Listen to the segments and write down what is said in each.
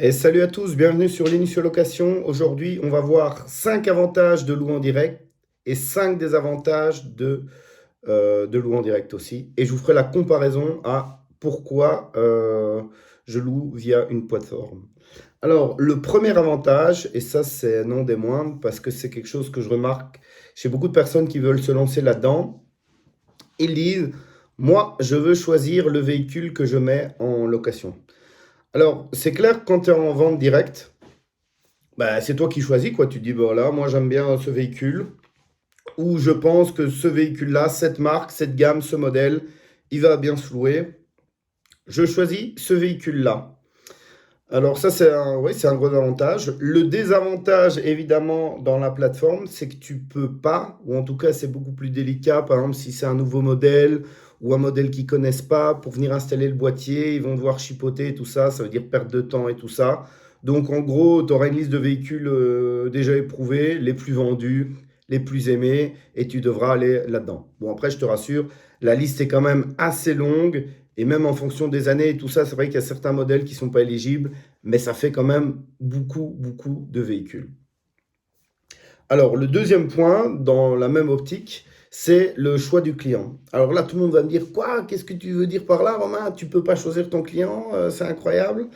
Et salut à tous, bienvenue sur l'Initial Location. Aujourd'hui, on va voir 5 avantages de louer en direct et 5 désavantages de louer en direct aussi. Et je vous ferai la comparaison à pourquoi je loue via une plateforme. Alors, le premier avantage, et ça c'est non des moindres, parce que c'est quelque chose que je remarque chez beaucoup de personnes qui veulent se lancer là-dedans, ils disent, moi, je veux choisir le véhicule que je mets en location. Alors, c'est clair que quand tu es en vente directe, bah, c'est toi qui choisis, quoi. Tu te dis, bah, voilà, moi j'aime bien ce véhicule, ou je pense que ce véhicule-là, cette marque, cette gamme, ce modèle, il va bien se louer. Je choisis ce véhicule-là. Alors ça, oui, c'est un gros avantage. Le désavantage, évidemment, dans la plateforme, c'est que tu peux pas, ou en tout cas, c'est beaucoup plus délicat. Par exemple, si c'est un nouveau modèle ou un modèle qu'ils connaissent pas, pour venir installer le boîtier, ils vont devoir chipoter et tout ça. Ça veut dire perte de temps et tout ça. Donc, en gros, tu auras une liste de véhicules déjà éprouvés, les plus vendus, les plus aimés, et tu devras aller là-dedans. Bon, après, je te rassure, la liste est quand même assez longue. Et même en fonction des années et tout ça, c'est vrai qu'il y a certains modèles qui ne sont pas éligibles, mais ça fait quand même beaucoup, beaucoup de véhicules. Alors, le deuxième point, dans la même optique, c'est le choix du client. Alors là, tout le monde va me dire, quoi? Qu'est-ce que tu veux dire par là, Romain? Tu peux pas choisir ton client, c'est incroyable.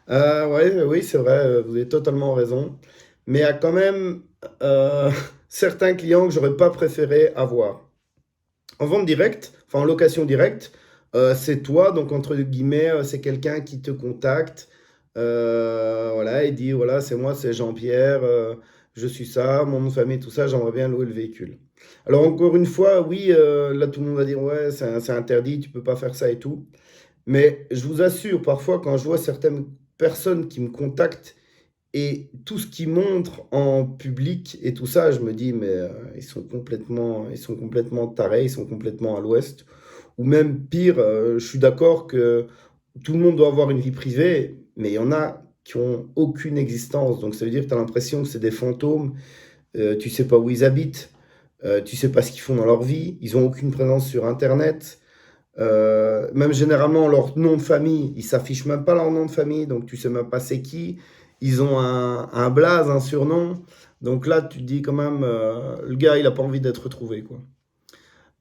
Ouais, oui, c'est vrai, vous avez totalement raison. Mais il y a quand même certains clients que j'aurais pas préféré avoir. En vente directe, enfin en location directe, c'est toi, donc entre guillemets, c'est quelqu'un qui te contacte. Voilà, il dit voilà, c'est moi, c'est Jean-Pierre, je suis ça, mon nom de famille, tout ça, j'aimerais bien louer le véhicule. Alors encore une fois, oui, là tout le monde va dire ouais, c'est interdit, tu peux pas faire ça et tout. Mais je vous assure, parfois quand je vois certaines personnes qui me contactent et tout ce qu'ils montrent en public et tout ça, je me dis, mais ils sont complètement tarés, ils sont complètement à l'ouest. Ou même pire, je suis d'accord que tout le monde doit avoir une vie privée, mais il y en a qui ont aucune existence. Donc ça veut dire que tu as l'impression que c'est des fantômes, tu sais pas où ils habitent, tu sais pas ce qu'ils font dans leur vie, ils ont aucune présence sur Internet. Même généralement, leur nom de famille, ils s'affichent même pas leur nom de famille, donc tu sais même pas c'est qui. Ils ont un blaze, un surnom. Donc là, tu te dis quand même, le gars, il a pas envie d'être retrouvé, quoi.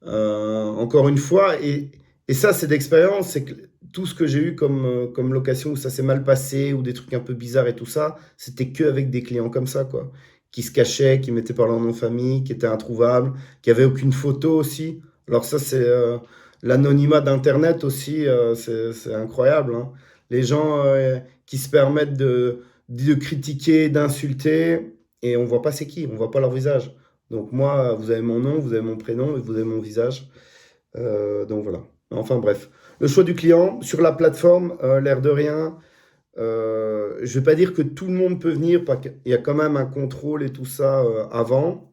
Encore une fois, et ça, c'est d'expérience, c'est que tout ce que j'ai eu comme location où ça s'est mal passé, ou des trucs un peu bizarres et tout ça, c'était que avec des clients comme ça, quoi. Qui se cachaient, qui mettaient pas leur nom de famille, qui étaient introuvables, qui avaient aucune photo aussi. Alors ça, c'est l'anonymat d'Internet aussi, c'est incroyable, hein. Les gens qui se permettent de critiquer, d'insulter, et on voit pas c'est qui, on voit pas leur visage. Donc moi, vous avez mon nom, vous avez mon prénom et vous avez mon visage. Donc voilà. Enfin bref. Le choix du client sur la plateforme, l'air de rien. Je vais pas dire que tout le monde peut venir, parce qu'il y a quand même un contrôle et tout ça avant.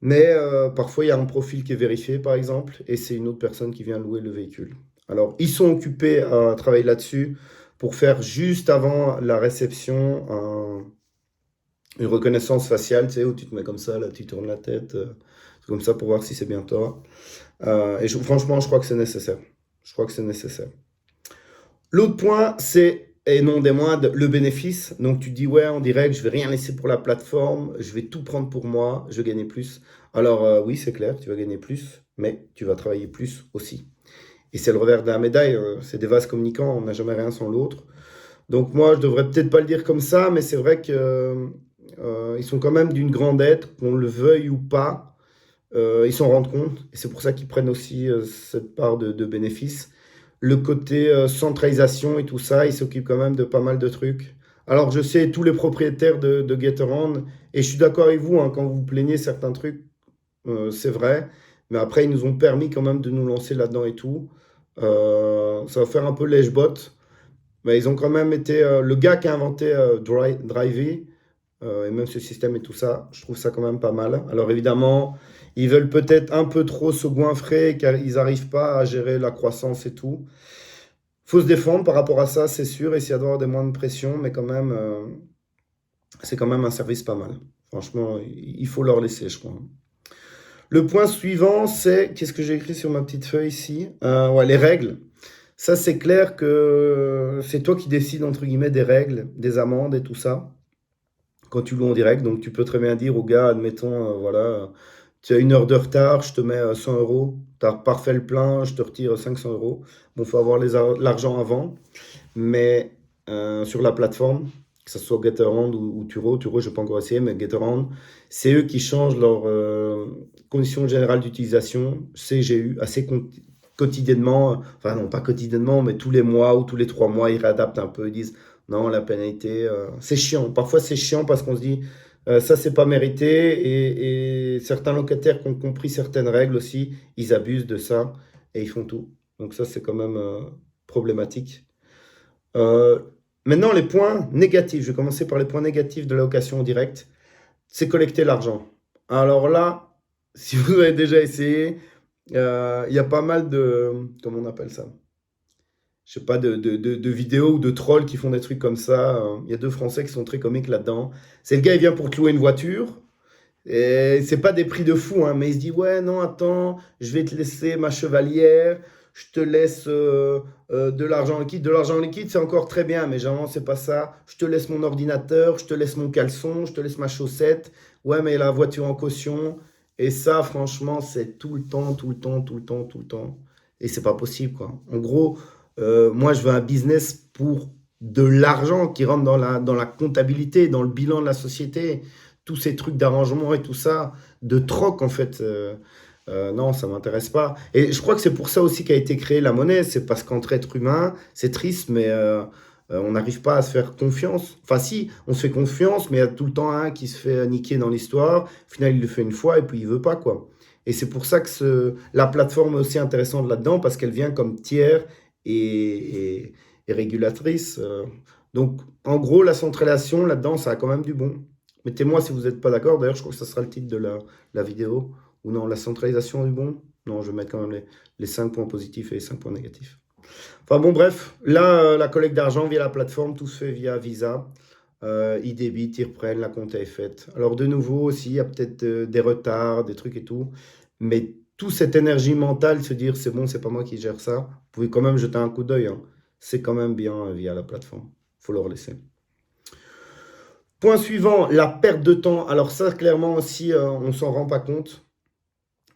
Mais parfois, il y a un profil qui est vérifié, par exemple, et c'est une autre personne qui vient louer le véhicule. Alors, ils sont occupés à travailler là-dessus pour faire juste avant la réception une reconnaissance faciale, tu sais, où tu te mets comme ça, là, tu tournes la tête, comme ça pour voir si c'est bien toi. Franchement, je crois que c'est nécessaire. Je crois que c'est nécessaire. L'autre point, c'est, et non des moindres, le bénéfice. Donc tu dis, ouais, en direct, je vais rien laisser pour la plateforme, je vais tout prendre pour moi, je vais gagner plus. Alors oui, c'est clair, tu vas gagner plus, mais tu vas travailler plus aussi. Et c'est le revers de la médaille, c'est des vases communicants, on n'a jamais rien sans l'autre. Donc moi, je devrais peut-être pas le dire comme ça, mais c'est vrai que ils sont quand même d'une grande aide, qu'on le veuille ou pas. Ils s'en rendent compte, et c'est pour ça qu'ils prennent aussi cette part de bénéfices. Le côté centralisation et tout ça, ils s'occupent quand même de pas mal de trucs. Alors je sais, tous les propriétaires de Getaround, et je suis d'accord avec vous, hein, quand vous plaignez certains trucs, c'est vrai, mais après ils nous ont permis quand même de nous lancer là-dedans et tout. Ça va faire un peu lèche-bot, mais ils ont quand même été... le gars qui a inventé Drivey, et même ce système et tout ça, je trouve ça quand même pas mal. Alors évidemment, ils veulent peut-être un peu trop se goinfrer car ils n'arrivent pas à gérer la croissance et tout. Faut se défendre par rapport à ça, c'est sûr, essayer d'avoir des moins de pression, mais quand même, c'est quand même un service pas mal. Franchement, il faut leur laisser, je crois. Le point suivant, c'est, qu'est-ce que j'ai écrit sur ma petite feuille ici? Ouais, les règles. Ça, c'est clair que c'est toi qui décides, entre guillemets, des règles, des amendes et tout ça, quand tu loues en direct. Donc, tu peux très bien dire au gars, admettons, voilà, tu as 1 heure de retard, je te mets 100 euros. Tu n'as pas refait le plein, je te retire 500 euros. Bon, il faut avoir l'argent avant. Mais sur la plateforme, que ce soit Getaround ou Turo, Turo, je n'ai pas encore essayé, mais Getaround, c'est eux qui changent leurs conditions générales d'utilisation, CGU, assez quotidiennement. Enfin, non, pas quotidiennement, mais tous les mois ou tous les 3 mois, ils réadaptent un peu. Ils disent non, la pénalité, c'est chiant. Parfois, c'est chiant parce qu'on se dit ça, c'est pas mérité. Et certains locataires qui ont compris certaines règles aussi, ils abusent de ça et ils font tout. Donc, ça, c'est quand même problématique. Euh, Maintenant, les points négatifs. Je vais commencer par les points négatifs de la location en direct. C'est collecter l'argent. Alors là, si vous avez déjà essayé, il y a pas mal de... Comment on appelle ça? Je sais pas, de vidéos ou de trolls qui font des trucs comme ça. Il y a 2 Français qui sont très comiques là-dedans. C'est le gars, il vient pour te louer une voiture. Et c'est pas des prix de fou, hein, mais il se dit, ouais, non, attends, je vais te laisser ma chevalière, je te laisse de l'argent liquide. De l'argent liquide, c'est encore très bien, mais généralement, c'est pas ça. Je te laisse mon ordinateur, je te laisse mon caleçon, je te laisse ma chaussette. Ouais, mais la voiture en caution. Et ça, franchement, c'est tout le temps, tout le temps, tout le temps, tout le temps. Et c'est pas possible, quoi. En gros, moi, je veux un business pour de l'argent qui rentre dans la comptabilité, dans le bilan de la société, tous ces trucs d'arrangement et tout ça, de troc en fait. Non, ça m'intéresse pas. Et je crois que c'est pour ça aussi qu'a été créée la monnaie. C'est parce qu'entre êtres humains, c'est triste, mais on n'arrive pas à se faire confiance. Enfin, si, on se fait confiance, mais il y a tout le temps un qui se fait niquer dans l'histoire. Au final, il le fait une fois et puis il veut pas, quoi. Et c'est pour ça que la plateforme est aussi intéressante là-dedans, parce qu'elle vient comme tiers et régulatrice. Donc, en gros, la centralisation là-dedans, ça a quand même du bon. Mettez-moi si vous n'êtes pas d'accord. D'ailleurs, je crois que ça sera le titre de la vidéo. Ou non, la centralisation du bon. Non, je vais mettre quand même les 5 points positifs et les 5 points négatifs. Enfin bon, bref, là, la collecte d'argent via la plateforme, tout se fait via Visa. Ils débitent, ils reprennent, la compte est faite. Alors de nouveau aussi, il y a peut-être des retards, des trucs et tout. Mais toute cette énergie mentale, se dire c'est bon, c'est pas moi qui gère ça, vous pouvez quand même jeter un coup d'œil, hein. C'est quand même bien via la plateforme. Faut leur laisser. Point suivant, la perte de temps. Alors ça, clairement aussi, on s'en rend pas compte.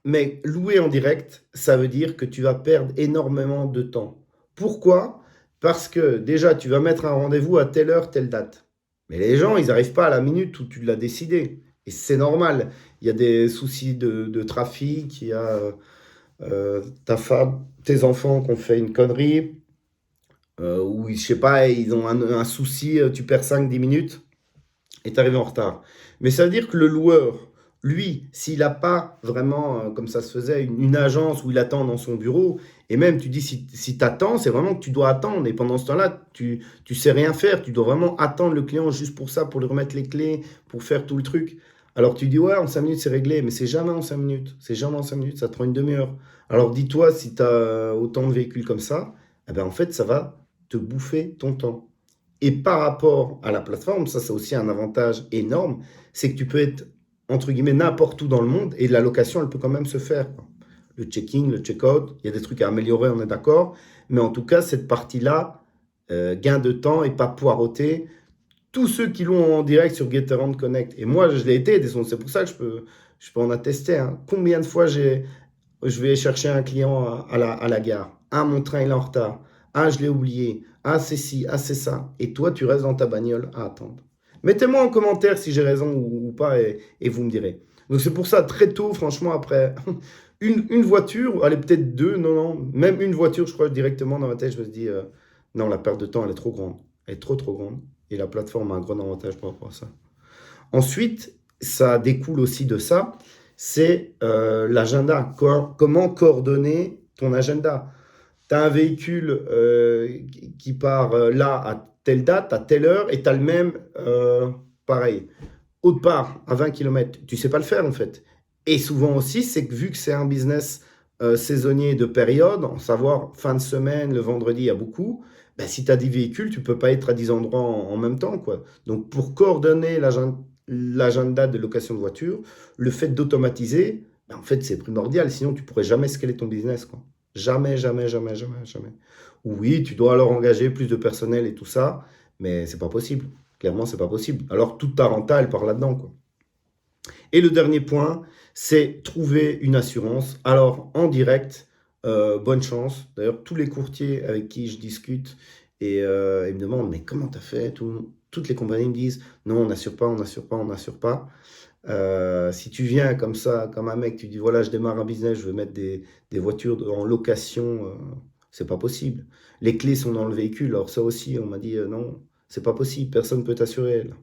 Mais louer en direct, ça veut dire que tu vas perdre énormément de temps. Pourquoi? Parce que déjà, tu vas mettre un rendez-vous à telle heure, telle date. Mais les gens, ils n'arrivent pas à la minute où tu l'as décidé. Et c'est normal. Il y a des soucis de trafic, il y a ta femme, tes enfants qui ont fait une connerie, ou je sais pas, ils ont un souci, tu perds 5 10 minutes et tu arrives en retard. Mais ça veut dire que le loueur, lui, s'il n'a pas vraiment, comme ça se faisait, une agence où il attend dans son bureau, et même tu dis si tu attends, c'est vraiment que tu dois attendre. Et pendant ce temps-là, tu sais rien faire. Tu dois vraiment attendre le client juste pour ça, pour lui remettre les clés, pour faire tout le truc. Alors tu dis, ouais, en 5 minutes, c'est réglé. Mais c'est jamais en 5 minutes. C'est jamais en 5 minutes. Ça te prend une demi-heure. Alors dis-toi, si tu as autant de véhicules comme ça, eh ben, en fait, ça va te bouffer ton temps. Et par rapport à la plateforme, ça c'est aussi un avantage énorme, c'est que tu peux être, entre guillemets, n'importe où dans le monde et la location, elle peut quand même se faire, quoi. Le check-in, le check-out, il y a des trucs à améliorer, on est d'accord, mais en tout cas, cette partie-là, gain de temps et pas poireauter. Tous ceux qui l'ont en direct sur Getaround Connect, et moi je l'ai été, c'est pour ça que je peux en attester, hein. Combien de fois je vais chercher un client à la gare. Ah, mon train il est en retard. Ah, je l'ai oublié. Ah, c'est ci, ah, c'est ça. Et toi, tu restes dans ta bagnole à attendre. Mettez-moi en commentaire si j'ai raison ou pas et vous me direz. Donc c'est pour ça, très tôt, franchement, après une voiture, allez, peut-être deux, non, non, même une voiture, je crois, directement dans ma tête, je me dis, non, la perte de temps, elle est trop grande. Elle est trop, trop grande. Et la plateforme a un grand avantage par rapport à ça. Ensuite, ça découle aussi de ça, c'est l'agenda. Comment coordonner ton agenda? Tu as un véhicule qui part là à telle date, à telle heure, et tu as le même, pareil, autre part, à 20 km. Tu sais pas le faire en fait. Et souvent aussi, c'est que vu que c'est un business saisonnier de période, en savoir fin de semaine, le vendredi, il y a beaucoup, ben, si tu as 10 véhicules, tu peux pas être à 10 endroits en même temps, quoi. Donc pour coordonner l'agenda de location de voiture, le fait d'automatiser, ben, en fait, c'est primordial. Sinon, tu pourrais jamais scaler ton business, quoi. Jamais, jamais, jamais, jamais, jamais. Oui, tu dois alors engager plus de personnel et tout ça, mais c'est pas possible. Clairement, c'est pas possible. Alors toute ta renta, elle part là-dedans, quoi. Et le dernier point, c'est trouver une assurance. Alors, en direct, bonne chance. D'ailleurs, tous les courtiers avec qui je discute, ils me demandent, mais comment tu as fait? Toutes les compagnies me disent, non, on n'assure pas, on n'assure pas, on n'assure pas. Si tu viens comme ça, comme un mec, tu dis, voilà, je démarre un business, je veux mettre des voitures en location, c'est pas possible. Les clés sont dans le véhicule. Alors ça aussi, on m'a dit, non, c'est pas possible, personne ne peut t'assurer, là.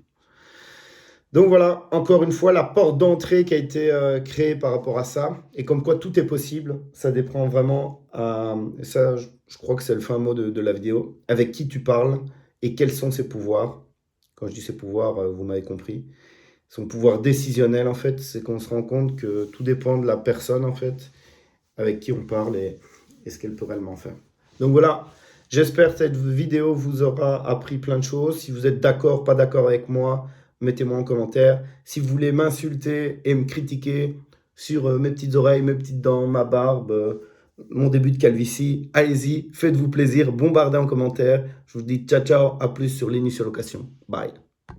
Donc voilà, encore une fois, la porte d'entrée qui a été créée par rapport à ça, et comme quoi tout est possible, ça dépend vraiment, ça je crois que c'est le fin mot de la vidéo, avec qui tu parles et quels sont ses pouvoirs. Quand je dis ses pouvoirs, vous m'avez compris. Son pouvoir décisionnel, en fait, c'est qu'on se rend compte que tout dépend de la personne, en fait, avec qui on parle et ce qu'elle peut réellement faire. Donc voilà, j'espère que cette vidéo vous aura appris plein de choses. Si vous êtes d'accord, pas d'accord avec moi, mettez-moi en commentaire. Si vous voulez m'insulter et me critiquer sur mes petites oreilles, mes petites dents, ma barbe, mon début de calvitie, allez-y, faites-vous plaisir, bombardez en commentaire. Je vous dis ciao ciao, à plus sur l'initial location. Bye.